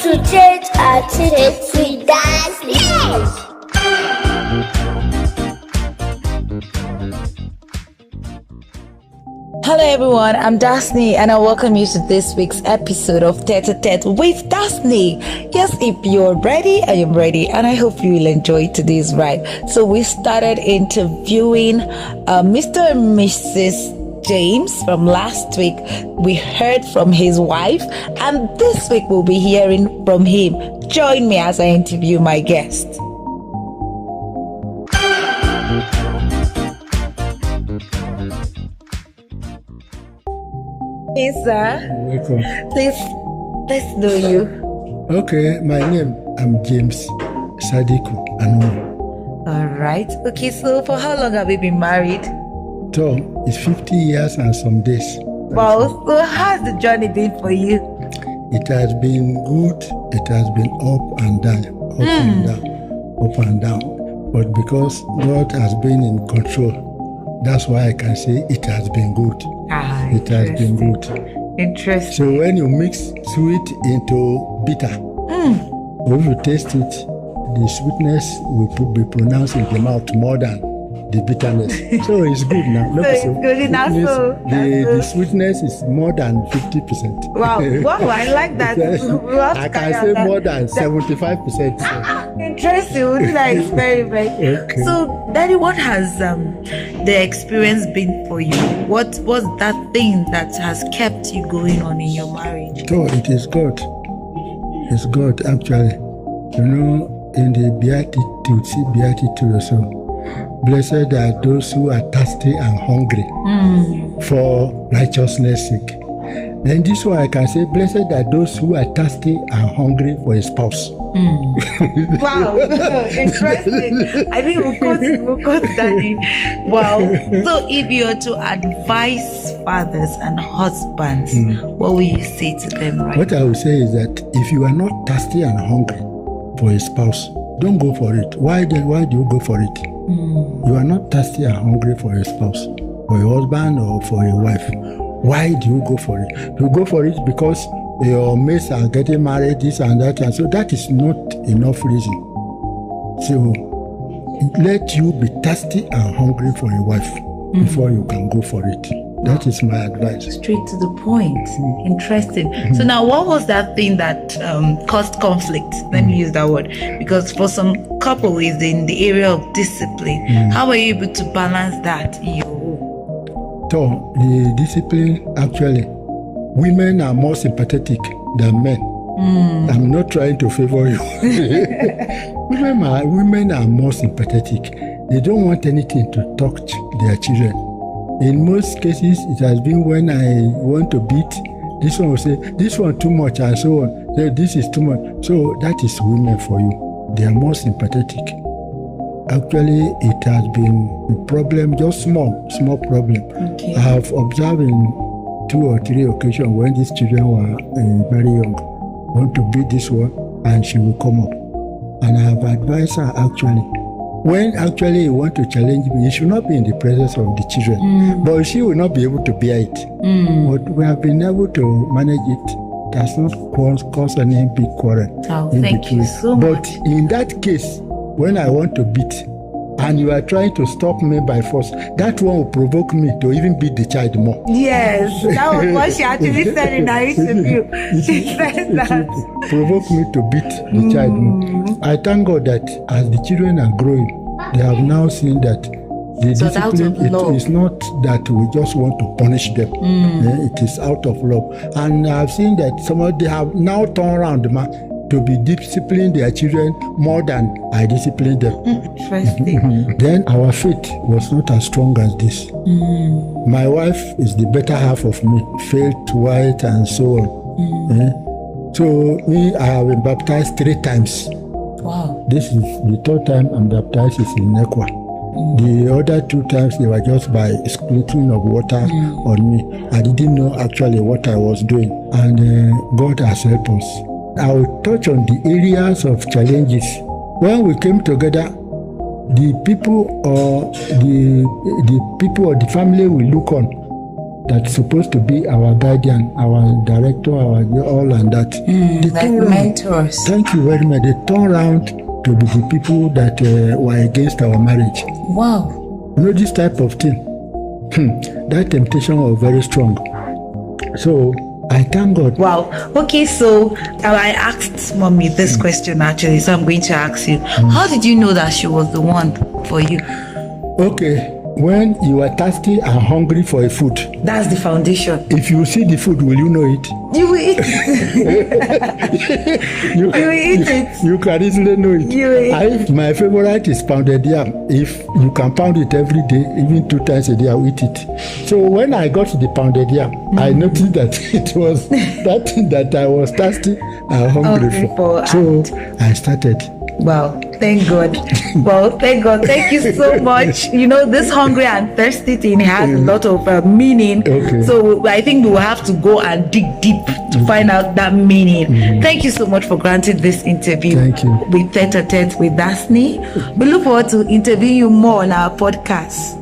a-tetewithdaseny. Hello everyone, I'm Daseny and I welcome you to this week's episode of Tete with Daseny. Yes, if you're ready, I am ready and I hope you will enjoy today's ride. So we started interviewing Mr. and Mrs. James from last week. We heard from his wife and this week we'll be hearing from him. Join me as I interview my guest. Hey, sir. Welcome. Please, let's know you. Okay, my name, I'm James Sadiku Anu. All right. Okay, so for how long have you been married? So, it's 50 years and some days. Wow. So how's the journey been for you? It has been good. It has been up and down, up and down. But because God has been in control, that's why I can say it has been good. It has been good. Interesting. So when you mix sweet into bitter, when you taste it, the sweetness will be pronounced in the mouth more than the bitterness. So it's good now. So it's good enough. The sweetness is more than 50%. Wow, I like that. I can say more than 75%. Interesting. We'll do that experiment. Okay. So, Daddy, what has the experience been for you? What was that thing that has kept you going on in your marriage? So it is God. It's God, actually. You know, in the Beatitude, see Beatitude also. Blessed are those who are thirsty and hungry for righteousness' sake. Then this one I can say, blessed are those who are thirsty and hungry for a spouse. Wow, interesting. I think we'll quote Daddy. Wow. So if you were to advise fathers and husbands, what will you say to them, right? What I will say is that if you are not thirsty and hungry for a spouse, don't go for it. Why do you go for it? You are not thirsty and hungry for a spouse, for a husband or for a wife. Why do you go for it? You go for it because your mates are getting married, this and that, and so that is not enough reason. So let you be thirsty and hungry for a wife before you can go for it. That is my advice. Straight to the point. Interesting. So now, what was that thing that caused conflict? Let me use that word. Because for some couple is in the area of discipline. How were you able to balance that in your home? So the discipline, actually, women are more sympathetic than men. I'm not trying to favor you. Women are more sympathetic. They don't want anything to touch their children. In most cases, it has been when I want to beat, this one will say, this one too much, and so on. So this is too much. So that is women for you. They are more sympathetic. Actually, it has been a problem, just small problem. Okay. I have observed in 2 or 3 occasions when these children were very young, want to beat this one, and she will come up. And I have advised her actually, when actually you want to challenge me, you should not be in the presence of the children. But she will not be able to bear it. But we have been able to manage it. It has not caused any big quarrel. Thank you so much. But in that case, when I want to beat, and you are trying to stop me by force, that one will provoke me to even beat the child more. Yes, that was what she actually said in her interview. She said that. It will provoke me to beat the child more. I thank God that as the children are growing, they have now seen that the discipline, it is not that we just want to punish them. It is out of love. And I've seen that they have now turned around to be disciplining their children more than I discipline them. Interesting. Then our faith was not as strong as this. My wife is the better half of me, faith, white, and so on. So I have been baptized 3 times. Wow. This is the 3rd time I'm baptized is in Nekwa. The other 2 times they were just by sprinkling of water on me. I didn't know actually what I was doing, and God has helped us. I will touch on the areas of challenges. When we came together, the people or the family we look on that's supposed to be our guardian, our director, our all and that. They like turn round. mentors. Thank you very much. They turn around to be the people that were against our marriage. Wow. You know, this type of thing. That temptation was very strong. So I thank God. Wow. Okay, so I asked mommy this question actually, so I'm going to ask you. How did you know that she was the one for you? Okay, when you are thirsty and hungry for a food, That's the foundation. if you see the food, will you know it? You will eat it. You will eat it. You can easily know it. You will eat My favorite is pounded yam. If you can pound it every day, even 2 times a day, I'll eat it. So when I got the pounded yam, I noticed that it was that thing that I was thirsty and hungry for. So I started. Wow, thank God. Well, thank God. Thank you so much. You know, this hungry and thirsty thing has a lot of meaning. Okay. So I think we will have to go and dig deep to find out that meaning. Thank you so much for granting this interview. Thank you. With a-tetewithdaseny. We look forward to interviewing you more on our podcast.